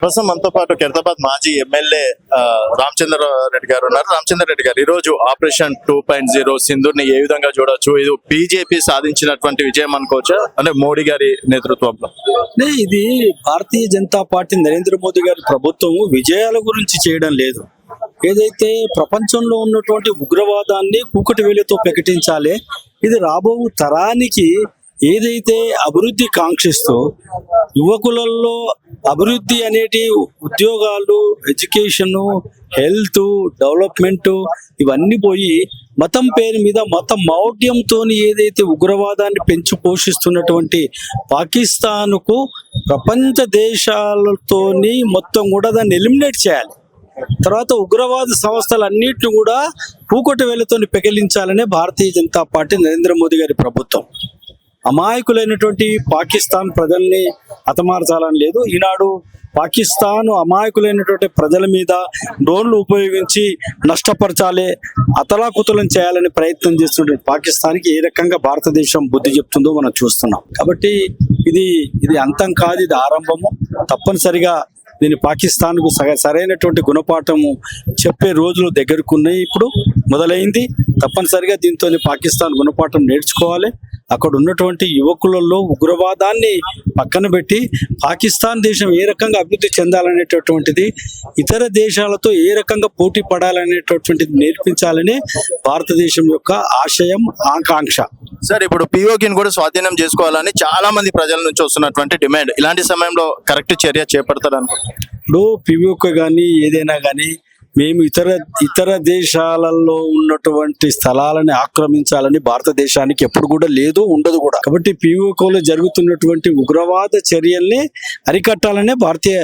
ప్రస్తుతం మనతో పాటు ఖైరతాబాద్ మాజీ ఎమ్మెల్యే రామచంద్రారెడ్డి గారు ఉన్నారు. రామచంద్రారెడ్డి గారు, ఈ రోజు ఆపరేషన్ 2.0 సింధూర్ని ఏ విధంగా చూడొచ్చు? ఇది బీజేపీ సాధించినటువంటి విజయం అనుకోవచ్చా, అంటే మోడీ గారి నేతృత్వంలో? ఇది భారతీయ జనతా పార్టీ నరేంద్ర మోదీ గారి ప్రభుత్వం విజయాల గురించి చేయడం లేదు. ఏదైతే ప్రపంచంలో ఉన్నటువంటి ఉగ్రవాదాన్ని కూకటి వేలితో ప్రకటించాలి, ఇది రాబో తరానికి ఏదైతే అభివృద్ధి కాంక్షిస్తూ యువకులలో అభివృద్ధి అనేటి ఉద్యోగాలు, ఎడ్యుకేషను, హెల్త్, డెవలప్మెంట్ ఇవన్నీ పోయి మతం పేరు మీద మత మౌఢ్యంతో ఏదైతే ఉగ్రవాదాన్ని పెంచి పోషిస్తున్నటువంటి పాకిస్తాన్కు ప్రపంచ దేశాలతోని మొత్తం కూడా దాన్ని ఎలిమినేట్ చేయాలి. తర్వాత ఉగ్రవాద సంస్థలన్నింటినీ కూడా కూకటి వేలతో పెకిలించాలనే భారతీయ జనతా పార్టీ నరేంద్ర మోదీ గారి ప్రభుత్వం. అమాయకులైనటువంటి పాకిస్తాన్ ప్రజల్ని హతమార్చాలని లేదు. ఈనాడు పాకిస్తాన్ అమాయకులైనటువంటి ప్రజల మీద డ్రోన్లు ఉపయోగించి నష్టపరచాలి, అతలాకుతలం చేయాలని ప్రయత్నం చేస్తుంటే పాకిస్తాన్కి ఏ రకంగా భారతదేశం బుద్ధి చెప్తుందో మనం చూస్తున్నాం. కాబట్టి ఇది అంతం కాదు, ఇది ఆరంభము. తప్పనిసరిగా దీన్ని పాకిస్తాన్కు సరైనటువంటి గుణపాఠము చెప్పే రోజులు దగ్గరకున్నాయి. ఇప్పుడు మొదలైంది. తప్పనిసరిగా దీంతో పాకిస్తాన్ గుణపాఠం నేర్చుకోవాలి. అక్కడ ఉన్నటువంటి యువకులలో ఉగ్రవాదాన్ని పక్కన పెట్టి పాకిస్తాన్ దేశం ఏ రకంగా అభివృద్ధి చెందాలనేటటువంటిది, ఇతర దేశాలతో ఏ రకంగా పోటీ పడాలనేటటువంటిది నేర్పించాలని భారతదేశం యొక్క ఆశయం, ఆకాంక్ష. సార్, ఇప్పుడు పిఓకిని కూడా స్వాధీనం చేసుకోవాలని చాలా మంది ప్రజల నుంచి వస్తున్నటువంటి డిమాండ్, ఇలాంటి సమయంలో కరెక్ట్ చర్య చేపడతారు? ఇప్పుడు పిఓకి కానీ ఏదైనా కానీ మేము ఇతర దేశాలలో ఉన్నటువంటి స్థలాలని ఆక్రమించాలని భారతదేశానికి ఎప్పుడు కూడా లేదు, ఉండదు కూడా. కాబట్టి పిఓకోలో జరుగుతున్నటువంటి ఉగ్రవాద చర్యల్ని అరికట్టాలనే భారతీయ